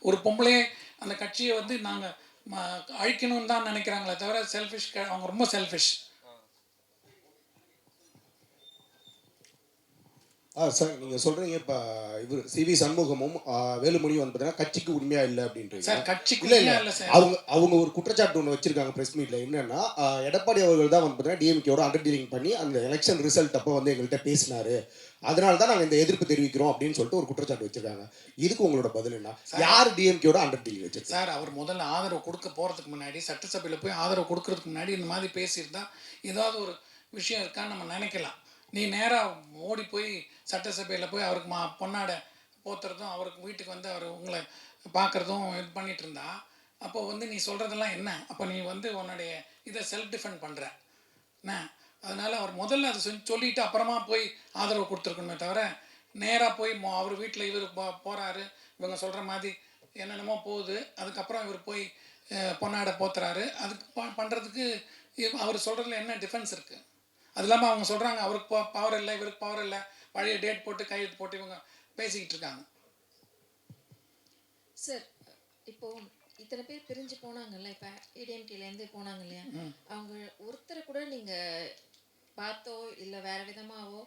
ஒரு பொம்பளையே அந்த கட்சியை வந்து நாங்கள் அழிக்கணும்னு தான் நினைக்கிறாங்களே தவிர செல்ஃபிஷ், அவங்க ரொம்ப செல்ஃபிஷ். சார் நீங்கள் சொல்கிறீங்க இப்போ இவர் சிவி சண்முகமும் வேலுமணியும் வந்து பார்த்தீங்கன்னா கட்சிக்கு உரிமையாக இல்லை அப்படின்றீங்க. சார் கட்சிக்கு இல்லை இல்லை சார், அவங்க ஒரு குற்றச்சாட்டு ஒன்று வச்சிருக்காங்க ப்ரெஸ் மீட்டில். என்னன்னா எடப்பாடி அவர்கள் தான் வந்து பார்த்தீங்கன்னா டிஎம்கேயோட அண்டர் டீலிங் பண்ணி அந்த எலெக்ஷன் ரிசல்ட் அப்போ வந்து எங்கள்கிட்ட பேசினாரு, அதனால தான் நாங்கள் இந்த எதிர்ப்பு தெரிவிக்கிறோம் அப்படின்னு சொல்லிட்டு ஒரு குற்றச்சாட்டு வச்சிருக்காங்க. இதுக்கு உங்களோட பதில் என்ன? யார் டிஎம்கேயோட அண்டர் டீலிங் வச்சிருக்காங்க? சார் அவர் முதல்ல ஆதரவு கொடுக்க போகிறதுக்கு முன்னாடி, சட்டசபையில் போய் ஆதரவு கொடுக்கறதுக்கு முன்னாடி இந்த மாதிரி பேசியிருந்தா ஏதாவது ஒரு விஷயம் இருக்கான்னு நம்ம நினைக்கலாம். நீ நேராக ஓடி போய் சட்டசபையில் போய் அவருக்கு பொன்னாடை போத்துறதும், அவருக்கு வீட்டுக்கு வந்து அவர் உங்களை பார்க்குறதும் இது பண்ணிகிட்டு இருந்தா, அப்போ வந்து நீ சொல்கிறதெல்லாம் என்ன? அப்போ நீ வந்து உன்னுடைய இதை செல்ஃப் டிஃபெண்ட் பண்ணுற என்ன? அதனால் அவர் முதல்ல அதை சொல்லிவிட்டு அப்புறமா போய் ஆதரவு கொடுத்துருக்கணுமே தவிர, நேராக போய் அவர் வீட்டில் இவர் போகிறாரு, இவங்க சொல்கிற மாதிரி என்னென்னமோ போகுது, அதுக்கப்புறம் இவர் போய் பொன்னாடை போத்துறாரு, அதுக்கு பண்ணுறதுக்கு அவர் சொல்கிறதுல என்ன டிஃபென்ஸ் இருக்குது? அது இல்லாமல் அவங்க சொல்கிறாங்க அவருக்கு பவர் இல்லை, இவருக்கு பவர் இல்லை, பழைய டேட் போட்டு கையெழுத்து போட்டு இவங்க பேசிக்கிட்டு இருக்காங்க. சார் இப்போ இத்தனை பேர் பிரிஞ்சு போனாங்கல்ல, இப்போ ஏடிஎம்கேலேருந்து போனாங்க இல்லையா, அவங்க ஒருத்தரை கூட நீங்கள் பார்த்தோ இல்லை வேறு விதமாகவோ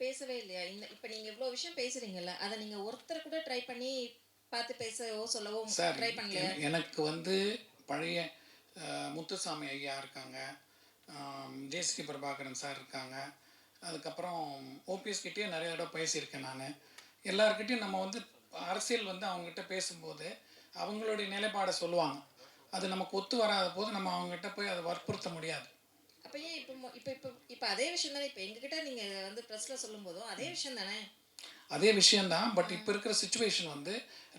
பேசவே இல்லையா? இப்போ நீங்கள் இவ்வளோ விஷயம் பேசுகிறீங்கல்ல, அதை நீங்கள் ஒருத்தரை கூட ட்ரை பண்ணி பார்த்து பேசவோ சொல்லவோ ட்ரை பண்ணலையா? எனக்கு வந்து பழைய முத்துசாமி ஐயா இருக்காங்க, ஜேசிடி பிரபாகரன் சார் இருக்காங்க, அதுக்கப்புறம் ஓபிஎஸ் கிட்டேயே நிறைய தடவை பேசியிருக்கேன் நான். எல்லாருக்கிட்டையும் நம்ம வந்து அரசியல் வந்து அவங்ககிட்ட பேசும்போது அவங்களுடைய நிலைப்பாடை சொல்லுவாங்க. அது நமக்கு ஒத்து வராத போது நம்ம அவங்ககிட்ட போய் அதை வற்புறுத்த முடியாது. அப்போ ஏன் இப்போ அதே விஷயம் தானே இப்போ எங்ககிட்ட நீங்கள் வந்து ப்ரெஸ்ஸில் சொல்லும் போதும் அதே விஷயம் தானே? அதே விஷயந்தான். பட் இப்போ இருக்கிற சுச்சுவேஷன் வந்து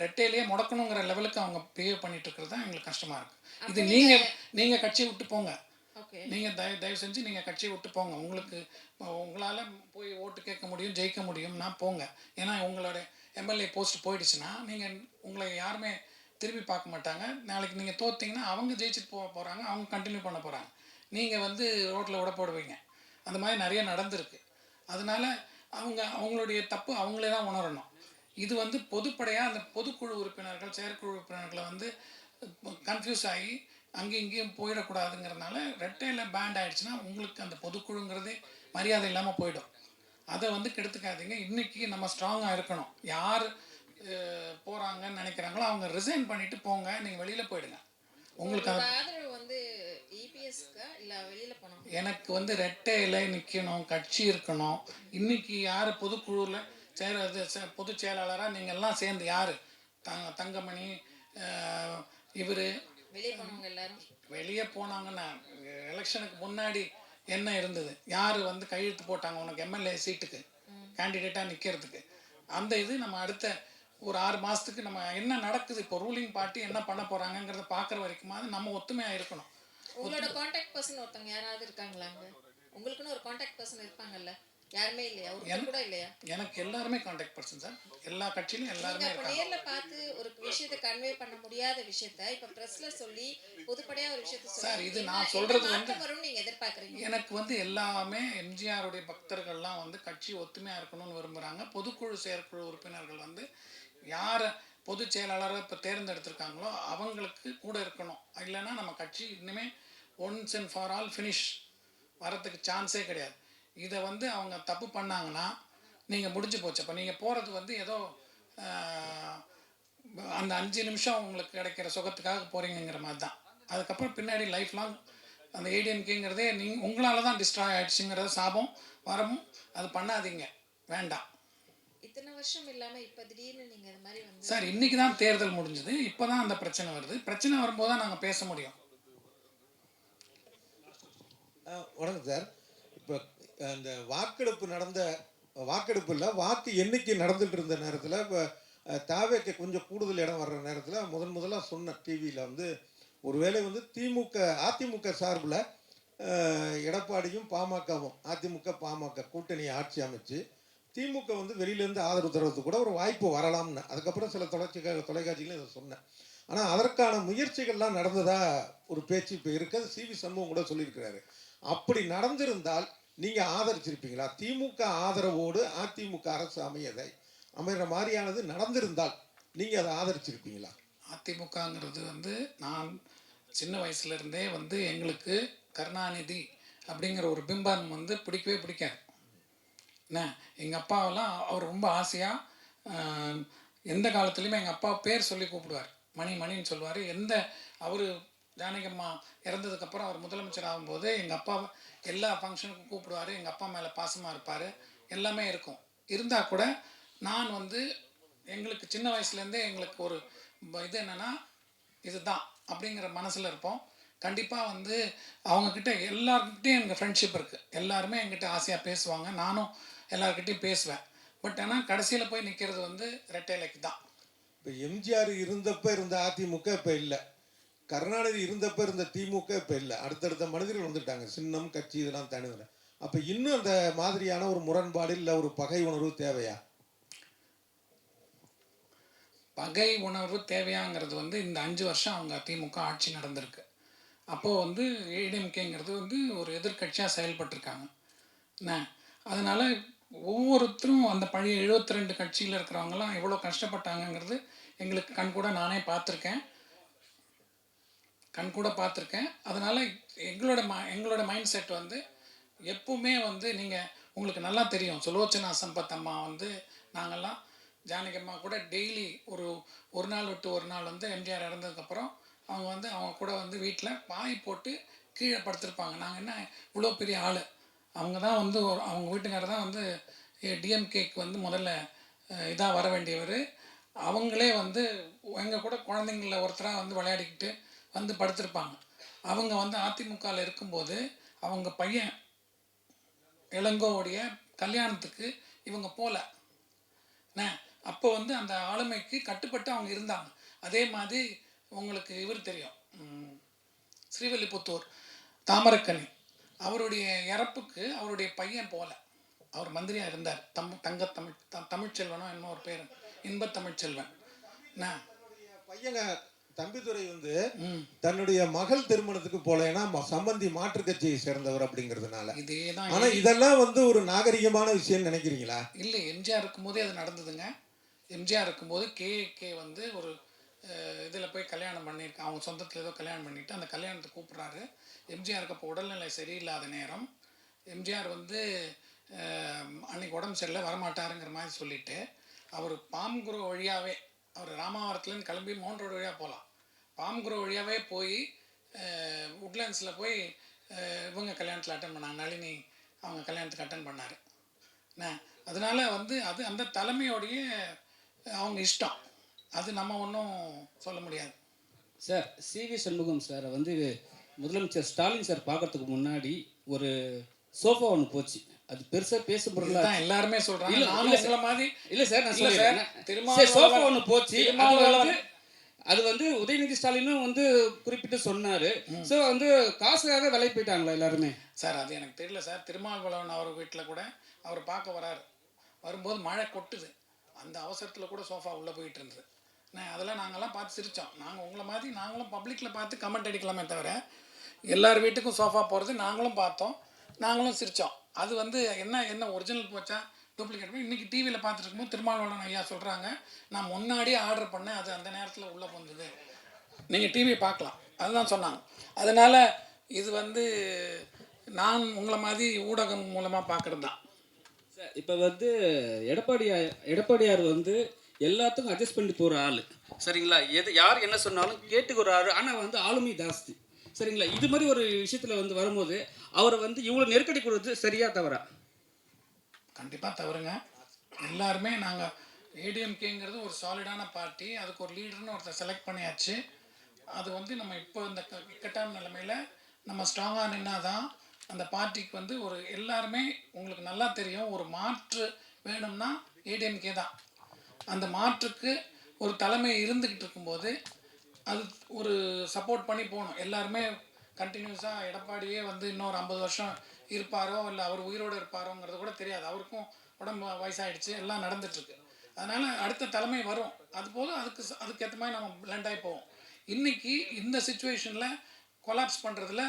ரெட்டையிலேயே முடக்கணுங்கிற லெவலுக்கு அவங்க பிஹேவ் பண்ணிட்டு இருக்கிறது தான் எங்களுக்கு கஷ்டமாக இருக்குது. இது நீங்கள் கட்சியை விட்டு போங்க, நீங்கள் தயவு செஞ்சு நீங்கள் கட்சியை விட்டு போங்க. உங்களால் போய் ஓட்டு கேட்க முடியும், ஜெயிக்க முடியும்னா போங்க. ஏன்னா உங்களோட எம்எல்ஏ போஸ்ட் போயிடுச்சுன்னா நீங்கள் உங்களை யாருமே திரும்பி பார்க்க மாட்டாங்க. நாளைக்கு நீங்கள் தோற்றிங்கன்னா அவங்க ஜெயிச்சுட்டு போகிறாங்க, அவங்க கண்டினியூ பண்ண போகிறாங்க, நீங்கள் வந்து ரோட்டில் விட போடுவீங்க. அந்த மாதிரி நிறைய நடந்திருக்கு. அதனால் அவங்களுடைய தப்பு அவங்களே தான் உணரணும். இது வந்து பொதுப்படையாக அந்த பொதுக்குழு உறுப்பினர்கள், செயற்குழு உறுப்பினர்களை வந்து கன்ஃபியூஸ் ஆகி அங்கேயும் இங்கேயும் போயிடக்கூடாதுங்கிறதுனால ரெட்டையில் பேண்ட் ஆகிடுச்சுன்னா உங்களுக்கு அந்த பொதுக்குழுங்கிறதே மரியாதை இல்லாமல் போயிடும். அதை வந்து கெடுத்துக்காதீங்க. இன்றைக்கி நம்ம ஸ்ட்ராங்காக இருக்கணும். யார் போகிறாங்கன்னு நினைக்கிறாங்களோ அவங்க ரிசைன் பண்ணிவிட்டு போங்க, நீங்கள் வெளியில் போயிடுங்க. உங்களுக்கு ஆதரவு வந்து எனக்கு வந்து ரெட்டையில் நிற்கணும், கட்சி இருக்கணும். இன்றைக்கி யார் பொதுக்குழுவில் பொதுச் செயலாளராக நீங்கள் எல்லாம் சேர்ந்து யார் தங்கமணி இவர் வெளியே போனாங்கன்னா எலெக்ஷனுக்கு முன்னாடி என்ன இருந்தது? யார் வந்து கையெழுத்து போட்டாங்க உனக்கு எம்எல்ஏ சீட்டுக்கு கேண்டிடேட்டாக நிற்கிறதுக்கு? அந்த இது நம்ம அடுத்த ஒரு 6 மாதத்துக்கு நம்ம என்ன நடக்குது, இப்போ ரூலிங் பார்ட்டி என்ன பண்ண போகிறாங்கங்கிறத பார்க்குற வரைக்குமாவது நம்ம ஒத்துமையாக இருக்கணும். உங்களோட கான்டாக்ட் பர்சன் ஒருத்தங்க யாராவது இருக்காங்களாங்க? உங்களுக்குன்னு ஒரு கான்டாக்ட் பர்சன் இருப்பாங்கல்ல, யாருமே இல்லையா? ஒருத்தர் கூட இல்லையா? எனக்கு எல்லாருமே கான்டாக்ட் பர்சன் சார், எல்லா கட்சியிலும் எல்லாருமே இருக்காங்க. நேர்ல பார்த்து ஒரு விஷயத்தை கன்வே பண்ண முடியாத விஷயத்தை இப்போ பிரஸ்ல சொல்லி பொதுப்படையா ஒரு விஷயத்தை சார், இது நான் சொல்றது வந்து நீங்க எதிர்பார்க்குறீங்க. எனக்கு வந்து எல்லாமே எம்ஜிஆருடைய பக்தர்கள்லாம் வந்து கட்சி ஒத்துமையாக இருக்கணும்னு விரும்புகிறாங்க. பொதுக்குழு செயற்குழு உறுப்பினர்கள் வந்து யாரை பொதுச் செயலாளராக இப்போ தேர்ந்தெடுத்திருக்காங்களோ அவங்களுக்கு கூட இருக்கணும். இல்லைன்னா நம்ம கட்சி இன்னுமே once and for all finish வரத்துக்கு சான்ஸே கிடையாது. இதை வந்து அவங்க தப்பு பண்ணாங்கன்னா நீங்கள் முடிஞ்சு போச்சு. அப்போ நீங்கள் போகிறது வந்து ஏதோ அந்த 5 நிமிஷம் உங்களுக்கு கிடைக்கிற சுகத்துக்காக போகிறீங்கிற மாதிரி தான். அதுக்கப்புறம் பின்னாடி லைஃப் லாங் அந்த ஏடிஎம்கேங்கிறதே உங்களால் தான் டிஸ்ட்ராய் ஆகிடுச்சுங்கிறத சாபம் வரமும். அது பண்ணாதீங்க, வேண்டாம். இத்தனை வருஷம் இல்லாமல் இப்போ திடீர்னு நீங்கள் இது மாதிரி வந்து சார் இன்றைக்கி தான் தேர்தல் முடிஞ்சது, இப்போ தான் அந்த பிரச்சனை வருது. பிரச்சனை வரும்போது தான் நாங்கள் பேச முடியும். வணக்கம் சார். இப்போ அந்த வாக்கெடுப்பில் வாக்கு எண்ணிக்கை நடந்துகிட்டு இருந்த நேரத்தில் இப்போ தாவேக்கு கொஞ்சம் கூடுதல் இடம் வர்ற நேரத்தில் முதலாக சொன்ன டிவியில் வந்து ஒருவேளை வந்து அதிமுக சார்பில் எடப்பாடியும் பாமகவும் அதிமுக கூட்டணி ஆட்சி அமைச்சு திமுக வந்து வெளியிலேருந்து ஆதரவு தருவதுக்கு கூட ஒரு வாய்ப்பு வரலாம்னு அதுக்கப்புறம் சில தொலைக்காட்சிகளும் இதை சொன்னேன். ஆனால் அதற்கான முயற்சிகள்லாம் நடந்ததாக ஒரு பேச்சு இப்போ இருக்குது. சிவி சண்முகம் கூட சொல்லியிருக்கிறாரு. அப்படி நடந்திருந்தால் நீங்கள் ஆதரிச்சிருப்பீங்களா? திமுக ஆதரவோடு அதிமுக அரசு அமைகிற மாதிரியானது நடந்திருந்தால் நீங்கள் அதை ஆதரிச்சிருப்பீங்களா? அதிமுகங்கிறது வந்து நான் சின்ன வயசுலேருந்தே வந்து எங்களுக்கு கருணாநிதி அப்படிங்கிற ஒரு பிம்பம் வந்து பிடிக்கவே பிடிக்காது. என்ன எங்கள் அப்பாவெல்லாம் அவர் ரொம்ப ஆசையாக எந்த காலத்துலேயுமே எங்கள் அப்பா பேர் சொல்லி கூப்பிடுவார். மணி மணின்னு சொல்லுவார். அவர் ஜானகம்மா இறந்ததுக்கப்புறம் அவர் முதலமைச்சர் ஆகும்போது எங்கள் அப்பாவை எல்லா ஃபங்க்ஷனுக்கும் கூப்பிடுவார். எங்கள் அப்பா மேலே பாசமாக இருப்பார். எல்லாமே இருக்கும். இருந்தால் கூட நான் வந்து எங்களுக்கு சின்ன வயசுலேருந்தே எங்களுக்கு ஒரு இது என்னென்னா இதுதான் அப்படிங்கிற மனசில் இருப்போம். கண்டிப்பாக வந்து அவங்கக்கிட்ட எல்லாருக்கிட்டையும் எனக்கு ஃப்ரெண்ட்ஷிப் இருக்குது. எல்லாருமே என்கிட்ட ஆசையாக பேசுவாங்க. நானும் எல்லாருக்கிட்டையும் பேசுவேன். பட் ஆனால் கடைசியில் போய் நிற்கிறது வந்து ரெட்டை இலைக்கு தான். இப்போ எம்ஜிஆர் இருந்தப்ப இருந்த அதிமுக இப்போ இல்லை, கருணாநிதி இருந்தப்ப இருந்த திமுக இப்போ இல்லை, அடுத்தடுத்த மனிதர்கள் வந்துட்டாங்க, சின்னம் கட்சி இதெல்லாம் தனிதன. அப்போ இன்னும் அந்த மாதிரியான ஒரு முரண்பாடு இல்லை ஒரு பகை உணர்வு தேவையா? பகை உணர்வு தேவையாங்கிறது வந்து இந்த 5 வருஷம் அவங்க திமுக ஆட்சி நடந்திருக்கு. அப்போது வந்து ஏடிஎம்கேங்கிறது வந்து ஒரு எதிர்கட்சியாக செயல்பட்டிருக்காங்க. என்ன அதனால் ஒவ்வொருத்தரும் அந்த பழைய 72 கட்சியில் இருக்கிறவங்கலாம் எவ்வளோ கஷ்டப்பட்டாங்கங்கிறது எங்களுக்கு கண்கூட நானே பார்த்துருக்கேன். அதனால் எங்களோட மைண்ட் செட் வந்து எப்பவுமே வந்து உங்களுக்கு நல்லா தெரியும். சுலோச்சனா சம்பத் அம்மா வந்து நாங்கள்லாம் ஜானகம்மா கூட டெய்லி ஒரு நாள் விட்டு ஒரு நாள் வந்து எம்ஜிஆர் இறந்ததுக்கப்புறம் அவங்க வந்து அவங்க கூட வந்து வீட்டில் பாய் போட்டு கீழே படுத்திருப்பாங்க. நாங்கள் என்ன இவ்வளோ பெரிய ஆள். அவங்க தான் வந்து அவங்க வீட்டுக்காரர் தான் வந்து டிஎம்கேக்கு வந்து முதல்ல இதாக வர வேண்டியவர். அவங்களே வந்து எங்கள் கூட குழந்தைங்கள ஒருத்தராக வந்து விளையாடிக்கிட்டு வந்து படுத்திருப்பாங்க. அவங்க வந்து அதிமுகவில் இருக்கும்போது அவங்க பையன் இளங்கோவுடைய கல்யாணத்துக்கு இவங்க போகல. அப்போ வந்து அந்த ஆளுமைக்கு கட்டுப்பட்டு அவங்க இருந்தாங்க. அதே மாதிரி உங்களுக்கு இவர் தெரியும், ஸ்ரீவில்லிபுத்தூர் தாமரக்கனி, அவருடைய இறப்புக்கு அவருடைய பையன் போகல. அவர் மந்திரியாக இருந்தார். தமிழ்ச்செல்வனோ என்னமோ ஒரு பேர், இன்பத்தமிழ்ச்செல்வன். பையங்க தம்பிதுரை வந்து தன்னுடைய மகள் திருமணத்துக்கு போலேன்னா சம்பந்தி மாற்று கட்சியை சேர்ந்தவர் அப்படிங்கிறதுனால இதேதான். ஆனா இதெல்லாம் வந்து ஒரு நாகரிகமான விஷயம் நினைக்கிறீங்களா? இல்லை, எம்ஜிஆர் இருக்கும்போதே அது நடந்ததுங்க. எம்ஜிஆர் இருக்கும்போது கே வந்து ஒரு இதில் போய் கல்யாணம் பண்ணியிருக்காங்க. அவங்க சொந்தத்தில் ஏதோ கல்யாணம் பண்ணிவிட்டு அந்த கல்யாணத்துக்கு கூப்பிட்றாரு. எம்ஜிஆருக்கு அப்போ உடல்நிலை சரியில்லாத நேரம். எம்ஜிஆர் வந்து அன்றைக்கி உடம்பு சரியில்லை, வரமாட்டாருங்கிற மாதிரி சொல்லிவிட்டு அவர் பாம்குரோ வழியாகவே, அவர் ராமாவரத்துலேருந்து கிளம்பி மவுண்ட் ரோடு வழியாக போகலாம், பாம்குரோ வழியாகவே போய் உட்லண்ட்ஸில் போய் இவங்க கல்யாணத்தில் அட்டன் பண்ணாங்க. நளினி அவங்க கல்யாணத்துக்கு அட்டன் பண்ணார். அதனால் வந்து அது அந்த தலைமையோடைய அவங்க இஷ்டம். அது நம்ம ஒன்றும் சொல்ல முடியாது. சார், சிவி சண்முகம் சாரை வந்து முதலமைச்சர் ஸ்டாலின் சார் பார்க்கறதுக்கு முன்னாடி ஒரு சோஃபா ஒன்று போச்சு. அது பெருசாக பேசும் பொருளாக தான் எல்லாருமே சொல்கிறாங்க. இல்லை சார், நான் சொல்லிடுறேன். சோஃபா ஒன்று போச்சு. அது வந்து உதயநிதி ஸ்டாலினும் வந்து குறிப்பிட்டு சொன்னார். ஸோ வந்து காசுக்காக விலை போயிட்டாங்களா எல்லாருமே? சார் அது எனக்கு தெரியல சார். திருமாவளவன் அவர் வீட்டில் கூட அவர் பார்க்க வராரு. வரும்போது மழை கொட்டுது. அந்த அவசரத்தில் கூட சோஃபா உள்ளே போயிட்டு இருந்தது. அதெல்லாம் நாங்கள்லாம் பார்த்து சிரித்தோம். நாங்கள் உங்களை மாதிரி நாங்களும் பப்ளிக்கில் பார்த்து கமெண்ட் அடிக்கலாமே தவிர எல்லார் வீட்டுக்கும் சோஃபா போகிறது நாங்களும் பார்த்தோம், நாங்களும் சிரித்தோம். அது வந்து என்ன ஒரிஜினல் போச்சா டூப்ளிகேட் போய் இன்றைக்கி டிவியில் பார்த்துட்டு இருக்கும்போது திருமாவளவன் ஐயா சொல்கிறாங்க, நான் முன்னாடியே ஆர்டர் பண்ணேன், அது அந்த நேரத்தில் உள்ளே வந்தது. நீங்கள் டிவி பார்க்கலாம், அதுதான் சொன்னாங்க. அதனால் இது வந்து நான் உங்களை மாதிரி ஊடகம் மூலமாக பார்க்குறது தான். சார், இப்போ வந்து எடப்பாடியார் வந்து எல்லாத்துக்கும் அட்ஜஸ்ட் பண்ணி போகிற ஆள், சரிங்களா? யார் என்ன சொன்னாலும் கேட்டுக்கிற ஆள். ஆனால் வந்து ஆளுமை ஜாஸ்தி, சரிங்களா? இது மாதிரி ஒரு விஷயத்தில் வந்து வரும்போது அவரை வந்து இவ்வளோ நெருக்கடி கொடுத்து சரியா தவறா? கண்டிப்பாக தவறுங்க. எல்லாருமே நாங்கள் ஏடிஎம்கேங்கிறது ஒரு சாலிடான பார்ட்டி. அதுக்கு ஒரு லீடர்னு ஒருத்தர் செலக்ட் பண்ணியாச்சு. அது வந்து நம்ம இப்போ இந்த இக்கட்டான நிலைமையில் நம்ம ஸ்ட்ராங்காக நின்னா தான் அந்த பார்ட்டிக்கு வந்து ஒரு எல்லாருமே உங்களுக்கு நல்லா தெரியும், ஒரு மாற்று வேணும்னா ஏடிஎம்கே தான். அந்த மாற்றுக்கு ஒரு தலைமை இருந்துக்கிட்டு இருக்கும்போது அது ஒரு சப்போர்ட் பண்ணி போகணும். எல்லாருமே கண்டினியூஸாக எடப்பாடியே வந்து இன்னொரு 50 வருஷம் இருப்பாரோ இல்லை அவர் உயிரோடு இருப்பாரோங்கிறது கூட தெரியாது. அவருக்கும் உடம்பு வயசாகிடுச்சு, எல்லாம் நடந்துட்டுருக்கு. அதனால் அடுத்த தலைமை வரும். அதுபோல் அதுக்கேற்ற மாதிரி நம்ம பிளெண்டாகி போவோம். இன்றைக்கி இந்த சுச்சுவேஷனில் கொலாப்ஸ் பண்ணுறதுல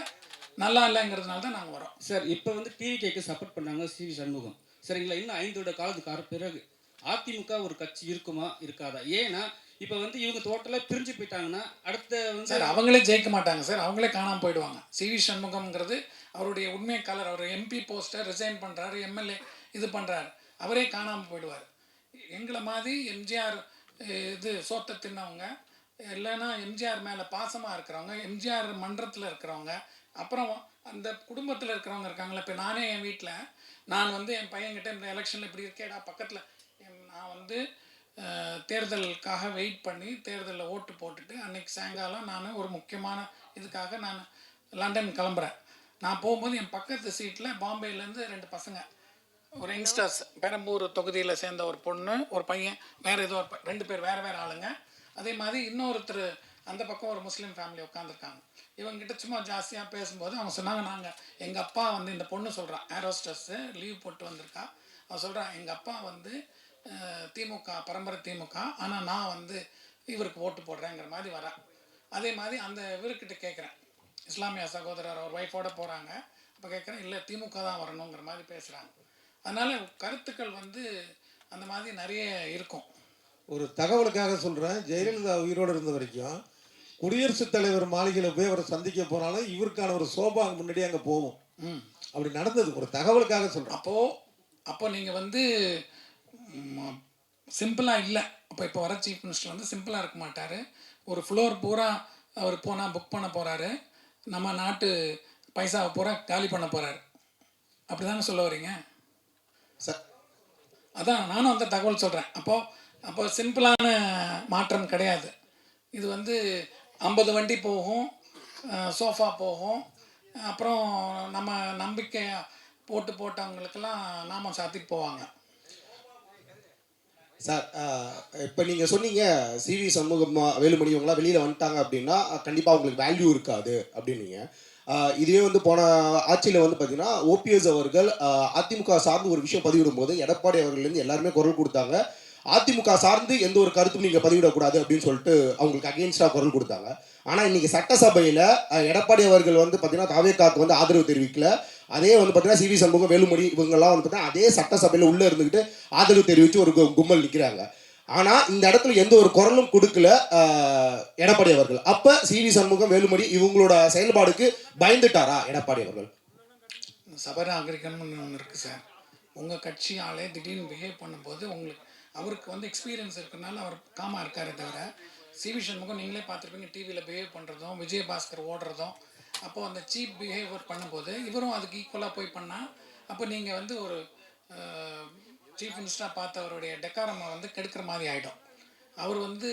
நல்லா இல்லைங்கிறதுனால தான் நாங்கள் வரோம். சார், இப்போ வந்து டிவிகேக்கு சப்போர்ட் பண்ணாங்க சிவி சண்முகம், சரிங்களா? இன்னும் 5 வருட காலத்துக்கு பிறகு அதிமுக ஒரு கட்சி இருக்குமா இருக்காதா? ஏன்னா இப்போ வந்து இவங்க டோட்டலாக பிரிஞ்சு போயிட்டாங்கன்னா அடுத்த வந்து சார் அவங்களே ஜெயிக்க மாட்டாங்க சார், அவங்களே காணாமல் போயிடுவாங்க. சிவி சண்முகம்ங்கிறது அவருடைய உண்மை கலர். அவர் எம்பி போஸ்ட்டை ரிசைன் பண்ணுறாரு, எம்எல்ஏ இது பண்ணுறாரு, அவரே காணாமல் போயிடுவார். எங்களை மாதிரி எம்ஜிஆர் இது சோத்தை தின்னவங்க, இல்லைன்னா எம்ஜிஆர் மேலே பாசமாக இருக்கிறவங்க, எம்ஜிஆர் மன்றத்தில் இருக்கிறவங்க, அப்புறம் அந்த குடும்பத்தில் இருக்கிறவங்க இருக்காங்களே. இப்போ நானே என் வீட்டில் நான் வந்து என் பையன்கிட்ட இந்த எலெக்ஷனில் இப்படி இருக்கேடா பக்கத்தில், நான் வந்து தேர்தலுக்காக வெயிட் பண்ணி தேர்தலில் ஓட்டு போட்டுட்டு அன்றைக்கி சாயங்காலம் நான் ஒரு முக்கியமான இதுக்காக நான் லண்டன் கிளம்புறேன். நான் போகும்போது என் பக்கத்து சீட்டில் பாம்பேலேருந்து 2 பசங்க, ஒரு யங்ஸ்டர்ஸ், பெரம்பூர் தொகுதியில் சேர்ந்த ஒரு பொண்ணு ஒரு பையன், வேறு ஏதோ ஒரு 2 பேர் வேறு வேறு ஆளுங்க. அதே மாதிரி இன்னொருத்தர் அந்த பக்கம் ஒரு முஸ்லீம் ஃபேமிலி உட்காந்துருக்காங்க. இவங்ககிட்ட சும்மா ஜாஸ்தியாக பேசும்போது அவங்க சொன்னாங்க, எங்கள் அப்பா வந்து, இந்த பொண்ணு சொல்கிறான், ஏரோஸ்டஸ்ஸு லீவ் போட்டு வந்திருக்கா, அவன் சொல்கிறான், எங்கள் அப்பா வந்து திமுக, பரம்பரை திமுக, ஆனால் நான் வந்து இவருக்கு ஓட்டு போடுறேங்கிற மாதிரி வரேன். அதே மாதிரி அந்த இவர்கிட்ட கேட்குறேன், இஸ்லாமிய சகோதரர் அவர் ஒய்ஃபோடு போகிறாங்க, அப்போ கேட்குறேன், இல்லை திமுக தான் வரணுங்கிற மாதிரி பேசுகிறாங்க. அதனால் கருத்துக்கள் வந்து அந்த மாதிரி நிறைய இருக்கும். ஒரு தகவலுக்காக சொல்கிறேன், ஜெயலலிதா உயிரோடு இருந்த வரைக்கும் குடியரசுத் தலைவர் மாளிகையில் போய் அவரை சந்திக்க போனாலும் இவருக்கான ஒரு சோபா அங்கே முன்னாடி அங்கே போகும். அப்படி நடந்தது, ஒரு தகவலுக்காக சொல்கிறேன். அப்போ நீங்கள் வந்து சிம்பிளாக இல்லை. இப்போ வர சீஃப் மினிஸ்டர் வந்து சிம்பிளாக இருக்க மாட்டார். ஒரு ஃப்ளோர் பூரா அவர் போனால் புக் பண்ண போகிறாரு, நம்ம நாட்டு பைசாவை பூரா காலி பண்ண போகிறாரு. அப்படி தானே சொல்ல வரீங்க சார்? அதான் நானும் அந்த தகவல் சொல்கிறேன். அப்போ சிம்பிளான மாற்றம் கிடையாது. இது வந்து 50 வண்டி போகும், சோஃபா போகும், அப்புறம் நம்ம நம்பிக்கை போட்டவங்களுக்கெல்லாம் நாமம் சாத்திட்டு போவாங்க. சார், இப்போ நீங்கள் சொன்னீங்க சிவி சண்முகம் வேலுமணி இவங்களாம் வெளியில் வந்துட்டாங்க அப்படின்னா கண்டிப்பாக அவங்களுக்கு வேல்யூ இருக்காது அப்படின்னீங்க. இதுவே வந்து போன ஆட்சியில் வந்து பார்த்தீங்கன்னா ஓபிஎஸ் அவர்கள் அதிமுக சார்ந்து ஒரு விஷயம் பதிவிடும் போது எடப்பாடி அவர்கள்லேருந்து எல்லாருமே குரல் கொடுத்தாங்க. அதிமுக சார்ந்து எந்த ஒரு கருத்தும் நீங்கள் பதிவிடக்கூடாது அப்படின்னு சொல்லிட்டு அவங்களுக்கு அகெயின்ஸ்டாக குரல் கொடுத்தாங்க. ஆனால் இன்னைக்கு சட்டசபையில் எடப்பாடி அவர்கள் வந்து பார்த்தீங்கன்னா தாவேக்காவுக்கு வந்து ஆதரவு தெரிவிக்கல. அதே வந்து பார்த்தீங்கன்னா சிவி சண்முகம் வேலுமணி இவங்கெல்லாம் வந்து பார்த்தீங்கன்னா அதே சட்டசபையில் உள்ளே இருந்துக்கிட்டு ஆதரவு தெரிவித்து ஒரு கும்பல் நிற்கிறாங்க. ஆனால் இந்த இடத்துல எந்த ஒரு குரலும் கொடுக்கல எடப்பாடி அவர்கள். அப்போ சிவி சண்முகம் வேலுமணி இவங்களோட செயல்பாடுக்கு பயந்துட்டாரா எடப்பாடி அவர்கள்? சபநாகரிகம்னு ஒன்று இருக்குது சார். உங்கள் கட்சி ஆளே திடீர்னு பிஹேவ் பண்ணும்போது அவருக்கு வந்து எக்ஸ்பீரியன்ஸ் இருக்கிறனால அவர் காமாக இருக்காரே தவிர, சிவி சண்முகம் நீங்களே பார்த்துருப்பீங்க டிவியில் பிஹேவ் பண்ணுறதும், விஜயபாஸ்கர் ஓடுறதும். அப்போது அந்த சீப் பிஹேவியர் பண்ணும்போது இவரும் அதுக்கு ஈக்குவலாக போய் பண்ணால், அப்போ நீங்கள் வந்து ஒரு சீஃப் மினிஸ்டராக பார்த்தவருடைய டெக்காரமை வந்து கெடுக்கிற மாதிரி ஆகிடும். அவர் வந்து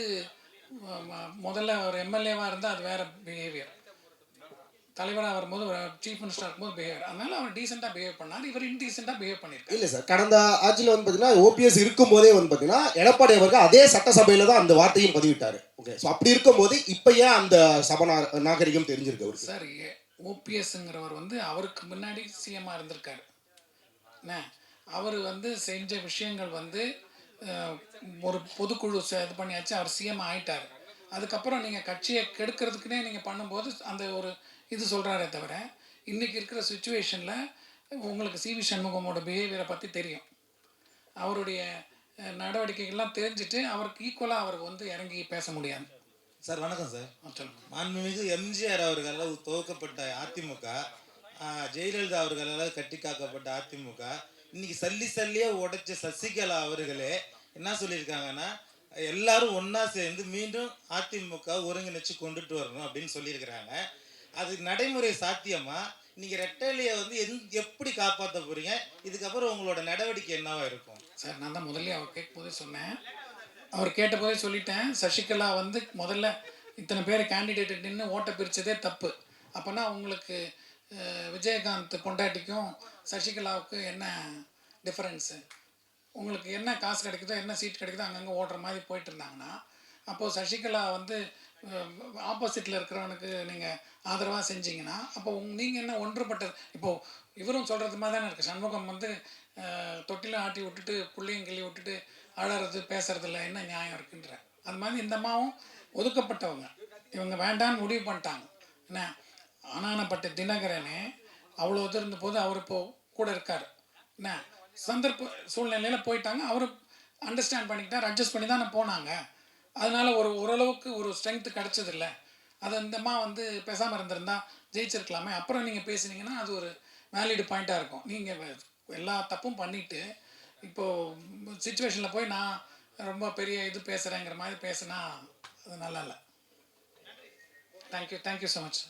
முதல்ல ஒரு எம்எல்ஏவாக இருந்தால் அது வேறு பிஹேவியர், தலைவராக வரும்போது ஒரு சீஃப் மினிஸ்டர் இருக்கும்போது பிஹேவியர். அதனால அவர் டீசெண்டாக பிஹேவ் பண்ணார், இவர் இன்டீசெண்டாக பிஹேவ் பண்ணியிருக்காரு. இல்லை சார், கடந்த ஆட்சியில் வந்து பார்த்தீங்கன்னா ஓபிஎஸ் இருக்கும்போதே வந்து பார்த்தீங்கன்னா எடப்பாடி அவர்கள் அதே சட்டசபையில் தான் அந்த வார்த்தையும் பதிவிட்டார். ஓகே, ஸோ அப்படி இருக்கும்போது இப்போ ஏன் அந்த நாகரிகம் தெரிஞ்சிருக்கு அவருக்கு? சார், ஓபிஎஸ்ங்கிறவர் வந்து அவருக்கு முன்னாடி சிஎம்மாக இருந்திருக்காரு. என்ன அவர் வந்து செஞ்ச விஷயங்கள் வந்து ஒரு பொதுக்குழு இது பண்ணியாச்சு, அவர் சிஎம் ஆகிட்டார். அதுக்கப்புறம் நீங்கள் கட்சியை கெடுக்கிறதுக்குனே நீங்கள் பண்ணும்போது அந்த ஒரு இது சொல்கிறாரே தவிர, இன்றைக்கி இருக்கிற சுச்சுவேஷனில் உங்களுக்கு சிவி சண்முகமோட பிஹேவியரை பற்றி தெரியும். அவருடைய நடவடிக்கைகள்லாம் தெரிஞ்சுட்டு அவருக்கு ஈக்குவலாக அவருக்கு வந்து இறங்கி பேச முடியாது. சார் வணக்கம் சார். சொல்லுங்கள். மாண்புமிகு எம்ஜிஆர் அவர்களால் துவக்கப்பட்ட அதிமுக, ஜெயலலிதா அவர்களால் கட்டி காக்கப்பட்ட அதிமுக, இன்னைக்கு சல்லியாக உடைச்ச சசிகலா அவர்களே என்ன சொல்லியிருக்காங்கன்னா, எல்லாரும் ஒன்றா சேர்ந்து மீண்டும் அதிமுக ஒருங்கிணைச்சு கொண்டுட்டு வரணும் அப்படின்னு சொல்லியிருக்கிறாங்க. அது நடைமுறை சாத்தியமா? நீங்கள் ரெட்டலையை வந்து எப்படி காப்பாற்ற போகிறீங்க? இதுக்கப்புறம் உங்களோட நடவடிக்கை என்னவா இருக்கும்? சார், நான் தான் முதல்ல அவர் கேட்கும்போதே சொன்னேன், அவர் கேட்டபோதே சொல்லிட்டேன். சசிகலா வந்து முதல்ல இத்தனை பேர் கேண்டிடேட்டு நின்று ஓட்டை பிரித்ததே தப்பு. அப்போனா உங்களுக்கு விஜயகாந்த் பொண்டாட்டிக்கும் சசிகலாவுக்கு என்ன டிஃப்ரென்ஸு? உங்களுக்கு என்ன காசு கிடைக்குதோ, என்ன சீட் கிடைக்குதோ அங்கங்கே ஓடுற மாதிரி போயிட்டு இருந்தாங்கன்னா, அப்போது சசிகலா வந்து ஆப்போசிட்டில் இருக்கிறவனுக்கு நீங்கள் ஆதரவாக செஞ்சீங்கன்னா, அப்போ நீங்கள் என்ன ஒன்றுபட்டது? இப்போது இவரும் சொல்கிறது மாதிரி தானே இருக்குது. சண்முகம் வந்து தொட்டிலும் ஆட்டி விட்டுட்டு புள்ளையும் கிள்ளி விட்டுட்டு அழறது பேசுறதில்ல, என்ன நியாயம் இருக்குன்ற அது மாதிரி இந்த அம்மாவும் ஒதுக்கப்பட்டவங்க, இவங்க வேண்டான்னு முடிவு பண்ணிட்டாங்க. என்ன ஆனானப்பட்ட தினகரனே அவ்வளோ இது இருந்த போது அவர் இப்போ கூட இருக்கார். என்ன சந்தர்ப்ப சூழ்நிலையில் போயிட்டாங்க, அவர் அண்டர்ஸ்டாண்ட் பண்ணிக்கிட்டார், அட்ஜஸ்ட் பண்ணி தானே போனாங்க. அதனால ஓரளவுக்கு ஒரு ஸ்ட்ரென்த் கிடச்சதில்ல. அது அந்த அம்மா வந்து பேசாமல் இருந்திருந்தா ஜெயிச்சிருக்கலாமே. அப்புறம் நீங்கள் பேசுனீங்கன்னா அது ஒரு வேலிட் பாயிண்ட்டாக இருக்கும். நீங்கள் எல்லா தப்பும் பண்ணிவிட்டு இப்போது சுச்சுவேஷனில் போய் நான் ரொம்ப பெரிய இது பேசுகிறேங்கிற மாதிரி பேசுனா அது நல்லா இல்லை. Thank you so much.